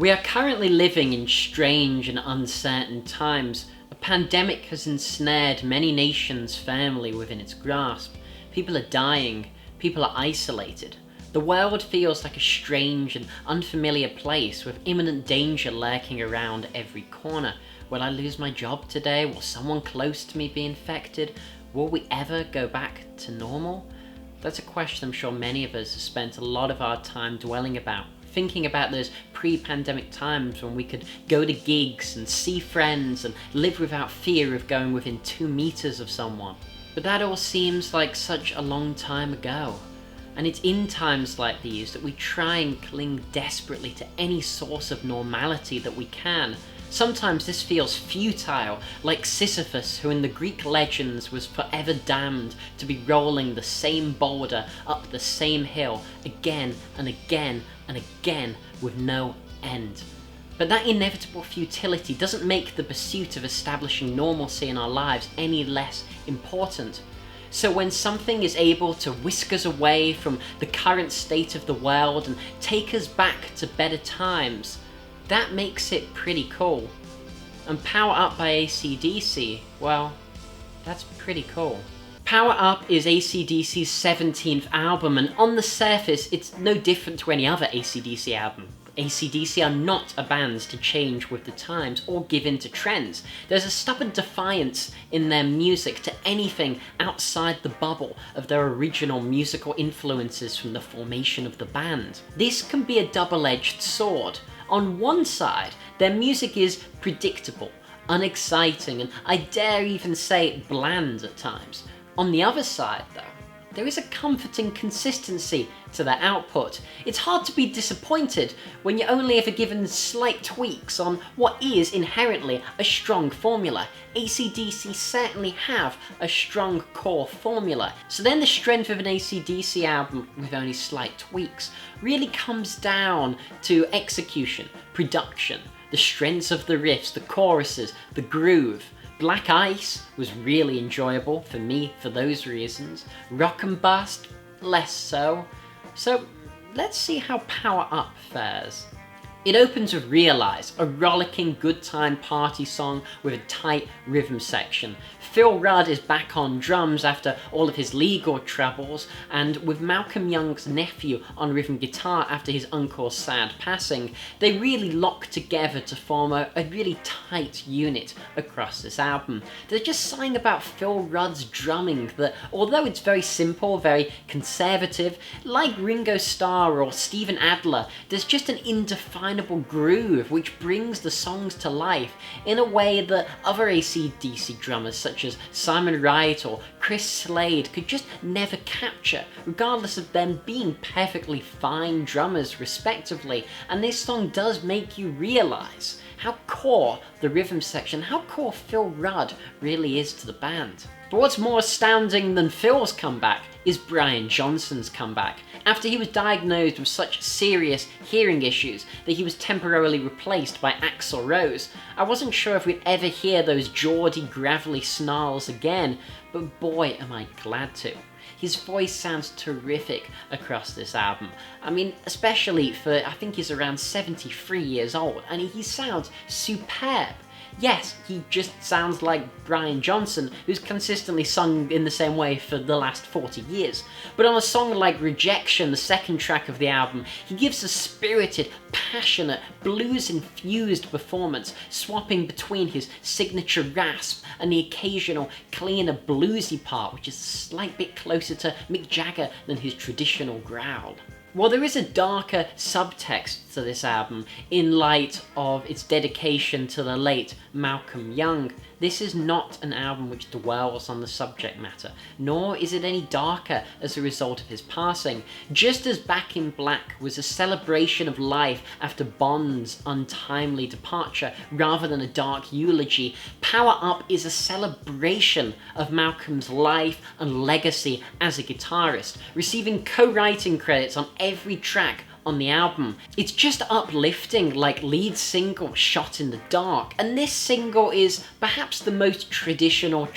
We are currently living in strange and uncertain times. A pandemic has ensnared many nations firmly within its grasp. People are dying, people are isolated. The world feels like a strange and unfamiliar place with imminent danger lurking around every corner. Will I lose my job today? Will someone close to me be infected? Will we ever go back to normal? That's a question I'm sure many of us have spent a lot of our time dwelling about. Thinking about those pre-pandemic times when we could go to gigs and see friends and live without fear of going within 2 meters of someone. But that all seems like such a long time ago. And it's in times like these that we try and cling desperately to any source of normality that we can. Sometimes this feels futile, like Sisyphus, who in the Greek legends was forever damned to be rolling the same boulder up the same hill again and again and again with no end. But that inevitable futility doesn't make the pursuit of establishing normalcy in our lives any less important. So when something is able to whisk us away from the current state of the world and take us back to better times, that makes it pretty cool. And Power Up by AC/DC, well, that's pretty cool. Power Up is AC/DC's 17th album, and on the surface it's no different to any other AC/DC album. AC/DC are not a band to change with the times or give in to trends. There's a stubborn defiance in their music to anything outside the bubble of their original musical influences from the formation of the band. This can be a double-edged sword. On one side, their music is predictable, unexciting, and I dare even say bland at times. On the other side, though, there is a comforting consistency to their output. It's hard to be disappointed when you're only ever given slight tweaks on what is inherently a strong formula. AC/DC certainly have a strong core formula, so then the strength of an AC/DC album with only slight tweaks really comes down to execution, production, the strengths of the riffs, the choruses, the groove. Black Ice was really enjoyable for me for those reasons. Rock and Bust, less so. So let's see how Power Up fares. It opens with Realize, a rollicking good time party song with a tight rhythm section. Phil Rudd is back on drums after all of his legal troubles, and with Malcolm Young's nephew on rhythm guitar after his uncle's sad passing, they really lock together to form a really tight unit across this album. There's just something about Phil Rudd's drumming that, although it's very simple, very conservative, like Ringo Starr or Steven Adler, there's just an indefinable groove which brings the songs to life in a way that other AC/DC drummers such as Simon Wright or Chris Slade could just never capture, regardless of them being perfectly fine drummers respectively. And this song does make you realise how core the rhythm section, how core Phil Rudd really is to the band. But what's more astounding than Phil's comeback is Brian Johnson's comeback. After he was diagnosed with such serious hearing issues that he was temporarily replaced by Axl Rose, I wasn't sure if we'd ever hear those Geordie gravelly snarls again, but boy am I glad to. His voice sounds terrific across this album. I mean, especially for, I think he's around 73 years old, and he sounds superb. Yes, he just sounds like Brian Johnson, who's consistently sung in the same way for the last 40 years. But on a song like Rejection, the second track of the album, he gives a spirited, passionate, blues-infused performance, swapping between his signature rasp and the occasional cleaner bluesy part, which is a slight bit closer to Mick Jagger than his traditional growl. While there is a darker subtext to this album, in light of its dedication to the late Malcolm Young, this is not an album which dwells on the subject matter, nor is it any darker as a result of his passing. Just as Back in Black was a celebration of life after Bond's untimely departure rather than a dark eulogy, Power Up is a celebration of Malcolm's life and legacy as a guitarist, receiving co-writing credits on every track on the album. It's just uplifting, like lead single Shot in the Dark, and this single is perhaps the most traditional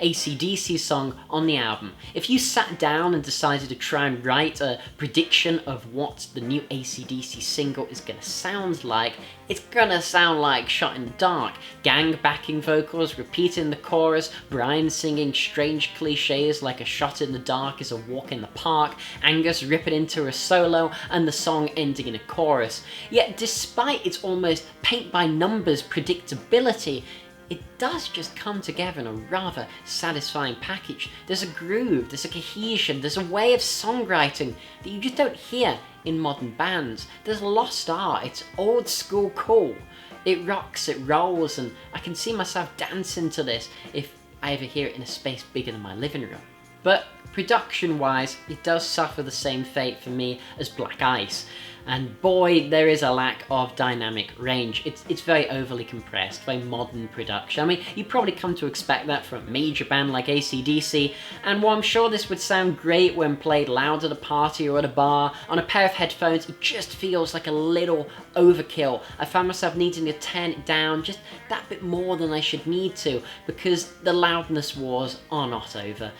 AC/DC song on the album. If you sat down and decided to try and write a prediction of what the new AC/DC single is gonna sound like, it's gonna sound like Shot in the Dark. Gang backing vocals, repeating the chorus, Brian singing strange cliches like a shot in the dark is a walk in the park, Angus ripping into a solo, and the song ending in a chorus. Yet despite its almost paint-by-numbers predictability, it does just come together in a rather satisfying package. There's a groove, there's a cohesion, there's a way of songwriting that you just don't hear in modern bands. There's lost art, it's old school cool. It rocks, it rolls, and I can see myself dancing to this if I ever hear it in a space bigger than my living room. But production-wise, it does suffer the same fate for me as Black Ice. And boy, there is a lack of dynamic range. It's very overly compressed, very modern production. I mean, you probably come to expect that from a major band like AC/DC, and while I'm sure this would sound great when played loud at a party or at a bar, on a pair of headphones, it just feels like a little overkill. I found myself needing to turn it down just that bit more than I should need to, because the loudness wars are not over.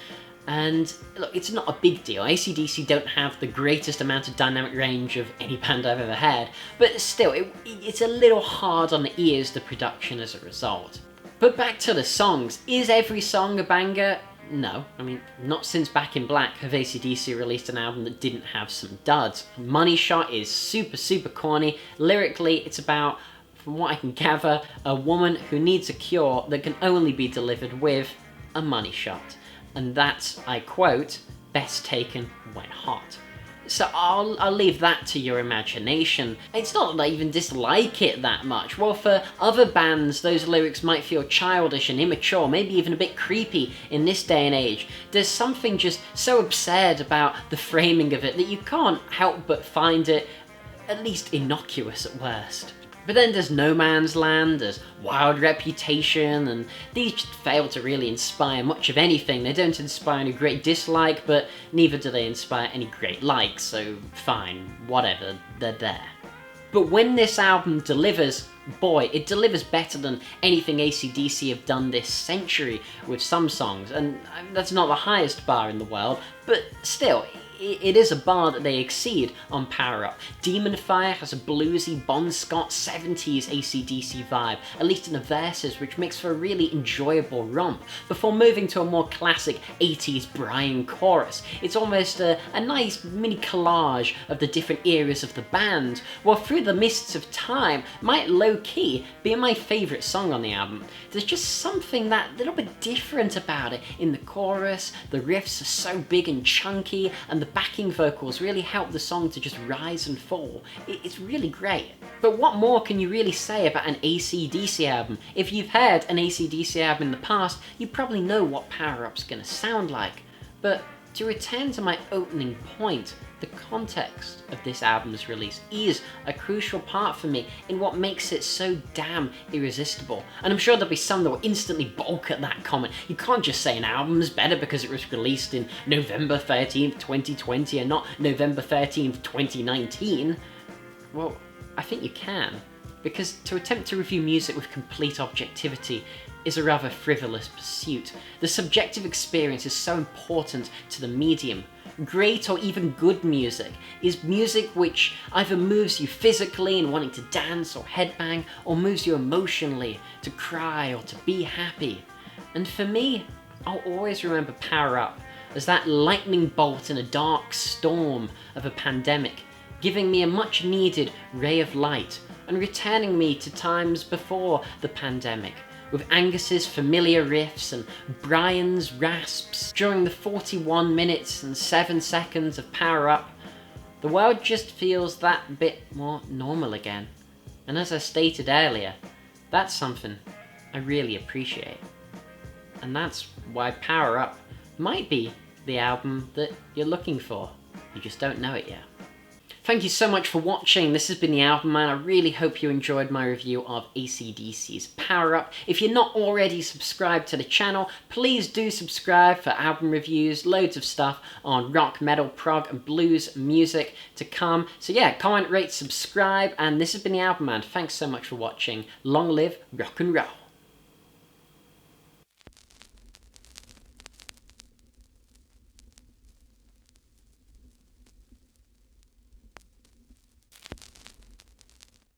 And look, it's not a big deal. AC/DC don't have the greatest amount of dynamic range of any band I've ever had, but still, it's a little hard on the ears, the production as a result. But back to the songs. Is every song a banger? No. I mean, not since Back in Black have AC/DC released an album that didn't have some duds. Money Shot is super corny. Lyrically, it's about, from what I can gather, a woman who needs a cure that can only be delivered with a money shot. And that's, I quote, best taken when hot. So I'll leave that to your imagination. It's not that I even dislike it that much. Well, for other bands, those lyrics might feel childish and immature, maybe even a bit creepy in this day and age. There's something just so absurd about the framing of it that you can't help but find it at least innocuous at worst. But then there's No Man's Land, there's Wild Reputation, and these just fail to really inspire much of anything. They don't inspire any great dislike, but neither do they inspire any great like, so fine, whatever, they're there. But when this album delivers, boy, it delivers better than anything AC/DC have done this century with some songs, and that's not the highest bar in the world, but still, it is a bar that they exceed on Power Up. Demon Fire has a bluesy Bon Scott 70s AC/DC vibe, at least in the verses, which makes for a really enjoyable romp, before moving to a more classic 80s Brian chorus. It's almost a nice mini collage of the different eras of the band, while Through the Mists of Time might low-key be my favourite song on the album. There's just something that little bit different about it. In the chorus, the riffs are so big and chunky, and the backing vocals really help the song to just rise and fall. It's really great. But what more can you really say about an AC/DC album? If you've heard an AC/DC album in the past, you probably know what Power Up's gonna sound like. But to return to my opening point, the context of this album's release is a crucial part for me in what makes it so damn irresistible. And I'm sure there'll be some that will instantly balk at that comment. You can't just say an album's better because it was released in November 13th, 2020 and not November 13th, 2019. Well, I think you can. Because to attempt to review music with complete objectivity is a rather frivolous pursuit. The subjective experience is so important to the medium. Great or even good music is music which either moves you physically in wanting to dance or headbang, or moves you emotionally to cry or to be happy. And for me, I'll always remember Power Up as that lightning bolt in a dark storm of a pandemic, giving me a much needed ray of light and returning me to times before the pandemic, with Angus's familiar riffs and Brian's rasps during the 41 minutes and 7 seconds of Power Up. The world just feels that bit more normal again. And as I stated earlier, that's something I really appreciate. And that's why Power Up might be the album that you're looking for. You just don't know it yet. Thank you so much for watching. This has been The Album Man. I really hope you enjoyed my review of AC/DC's Power Up. If you're not already subscribed to the channel, please do subscribe for album reviews, loads of stuff on rock, metal, prog, and blues music to come. So yeah, comment, rate, subscribe, and this has been The Album Man. Thanks so much for watching. Long live rock and roll.